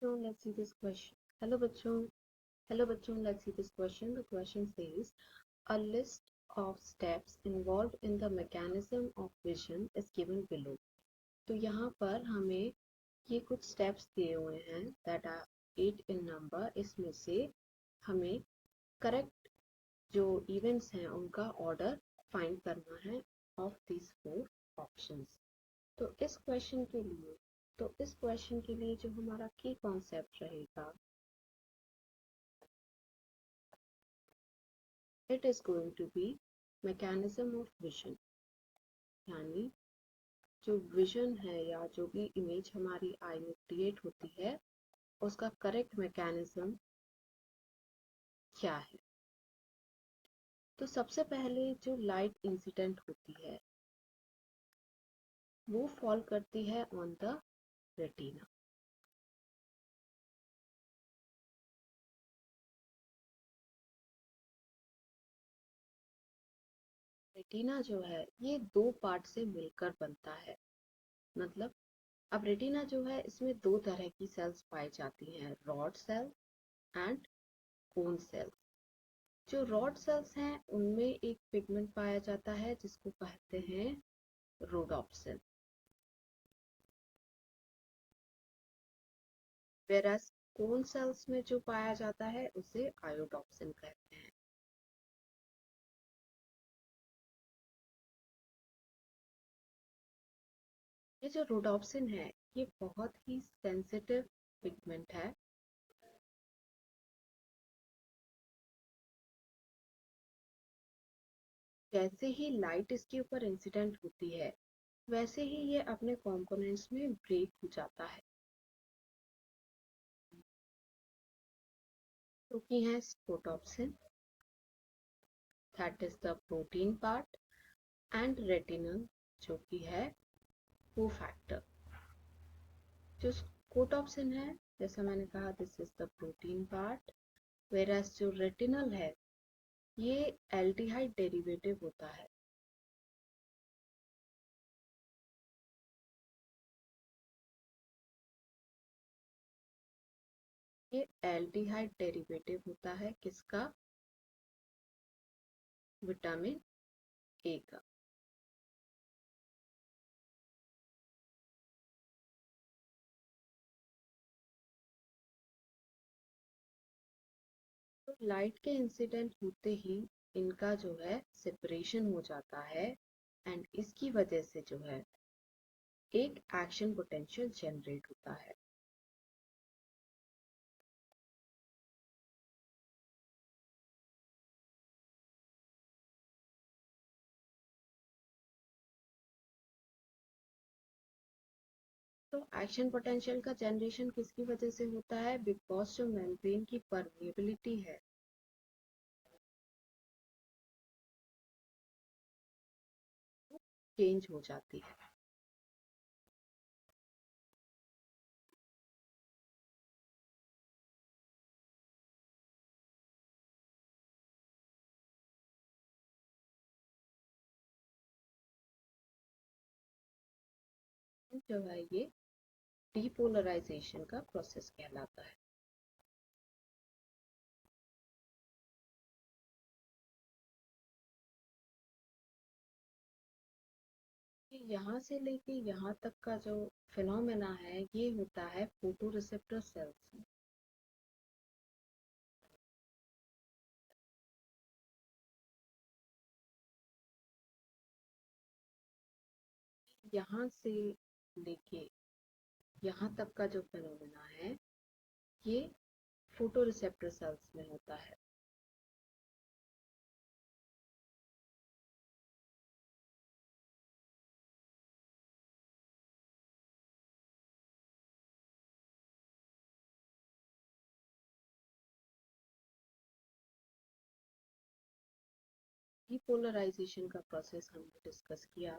So let's see this question. Hello बच्चों, let's see this question. The question says, a list of steps involved in the mechanism of vision is given below. तो यहाँ पर हमें ये कुछ steps दिए हुए हैं that are 8 in number. इसमें से हमें correct जो events हैं उनका order find करना है of these 4 options. तो इस क्वेश्चन के लिए जो हमारा की कॉन्सेप्ट रहेगा, it is going to be mechanism of vision, यानी जो विजन है या जो भी इमेज हमारी आई में क्रिएट होती है उसका करेक्ट मैकेनिज्म क्या है। तो सबसे पहले जो लाइट इंसिडेंट होती है वो फॉल करती है ऑन द रेटिना। रेटिना जो है ये 2 पार्ट से मिलकर बनता है। मतलब अब रेटिना जो है इसमें 2 तरह की सेल्स पाई जाती हैं, rod cell and cone cell. जो रॉड सेल्स हैं उनमें एक पिगमेंट पाया जाता है जिसको कहते हैं रोडोप्सिन, वेरस कोन सेल्स में जो पाया जाता है उसे आयोडोप्सिन कहते हैं। ये जो रोडोप्सिन है ये बहुत ही सेंसिटिव पिगमेंट है। जैसे ही लाइट इसके ऊपर इंसिडेंट होती है वैसे ही ये अपने कंपोनेंट्स में ब्रेक हो जाता है। तो की है scotopsin, that is the protein part, and retinal जो कि है वो फैक्टर। जो कोटॉप्सिन है जैसा मैंने कहा this is the protein part, whereas जो रेटिनल है ये एल्डिहाइड डेरिवेटिव होता है। ये एल्डिहाइड डेरिवेटिव होता है किसका? विटामिन ए का। तो लाइट के इंसिडेंट होते ही इनका जो है सेपरेशन हो जाता है एंड इसकी वजह से जो है एक एक्शन पोटेंशियल जनरेट होता है। तो एक्शन पोटेंशियल का जनरेशन किसकी वजह से होता है? बिकॉज जो मेम्ब्रेन की परमेबिलिटी है चेंज हो जाती है। जो है ये डीपोलराइजेशन का प्रोसेस कहलाता है। यहाँ से लेके यहाँ तक का जो फिनोमेना है ये होता है फोटो रिसेप्टर सेल्स में। यहाँ से लेके यहाँ तक का जो फिनोमेना है ये फोटो रिसेप्टर सेल्स में होता है। डीपोलराइजेशन का प्रोसेस हमने डिस्कस किया।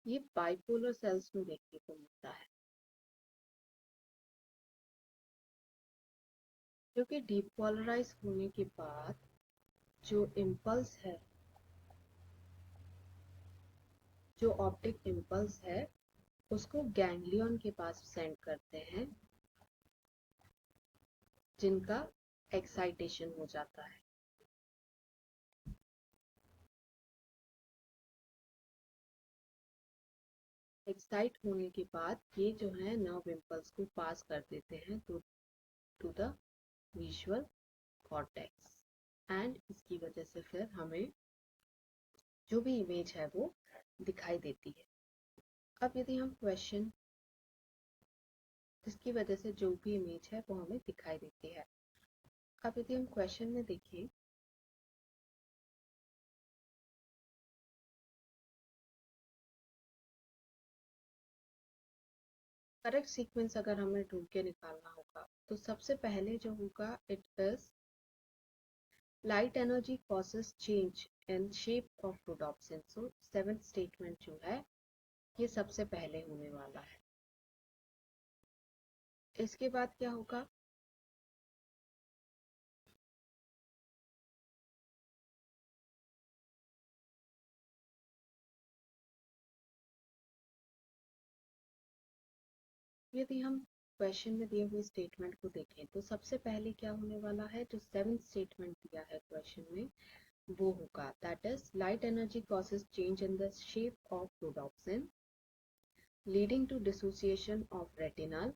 ये बाइपोलर सेल्स में देखने को मिलता है क्योंकि डीपोलराइज होने के बाद जो इम्पल्स है, जो ऑप्टिक इम्पल्स है उसको गैंग्लियन के पास सेंड करते हैं, जिनका एक्साइटेशन हो जाता है। एक्साइट होने के बाद ये जो है नर्व इम्पल्स को पास कर देते हैं to the visual cortex, and इसकी वजह से फिर हमें जो भी इमेज है वो दिखाई देती है। अब यदि हम क्वेश्चन, जिसकी वजह से जो भी इमेज है वो हमें दिखाई देती है, अब यदि हम क्वेश्चन में देखें, करेक्ट सीक्वेंस अगर हमें ढूंढ के निकालना होगा तो सबसे पहले जो होगा it is light energy causes change in shape of rhodopsin. So seventh statement जो है ये सबसे पहले होने वाला है। इसके बाद क्या होगा, यदि हम क्वेश्चन में दिए हुए स्टेटमेंट को देखें तो सबसे पहले क्या होने वाला है, जो सेवेंथ स्टेटमेंट दिया है क्वेश्चन में वो होगा, that is light energy causes change in the shape of rhodopsin leading to dissociation of retinal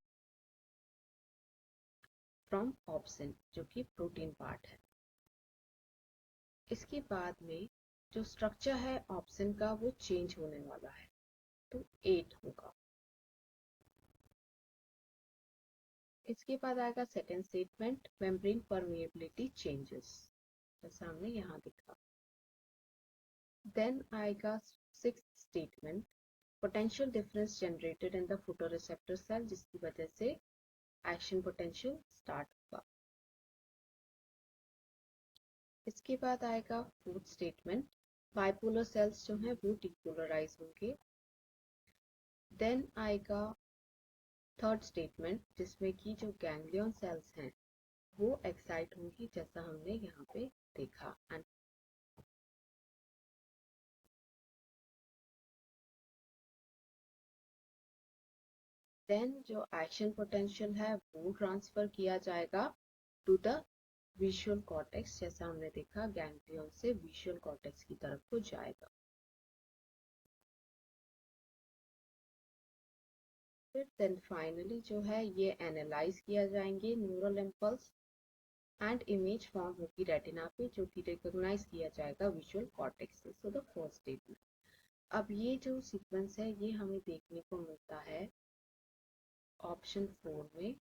from opsin, जो कि प्रोटीन पार्ट है। इसके बाद में जो स्ट्रक्चर है ऑप्सिन का वो चेंज होने वाला है, तो 8 होगा। इसके बाद आएगा second statement, membrane permeability changes, जैसा हमने यहाँ दिखा। देन आएगा sixth statement, potential difference generated in the photoreceptor cell, जिसकी वजह से एक्शन पोटेंशियल स्टार्ट होगा। इसके बाद आएगा फोर्थ स्टेटमेंट, बाइपोलर सेल्स जो हैं वो डीपोलराइज होंगे। देन आएगा थर्ड स्टेटमेंट, जिसमें कि जो गैंग्लियन सेल्स हैं वो एक्साइट होंगी, जैसा हमने यहाँ पे देखा। एंड देन जो एक्शन पोटेंशियल है वो ट्रांसफर किया जाएगा टू द विजुअल कॉर्टेक्स, जैसा हमने देखा गैंग्लियन से विजुअल कॉर्टेक्स की तरफ को जाएगा। फिर देन फाइनली जो है ये एनालाइज किया जाएंगे neural impulse, and image form होगी रेटिना पे, जो कि रिकॉग्नाइज किया जाएगा विजुअल कॉर्टेक्स से। So the first statement. अब ये जो सीक्वेंस है ये हमें देखने को मिलता है ऑप्शन 4 में,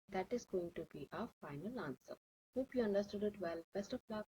that is going to be our final answer. Hope you understood it well. Best of luck.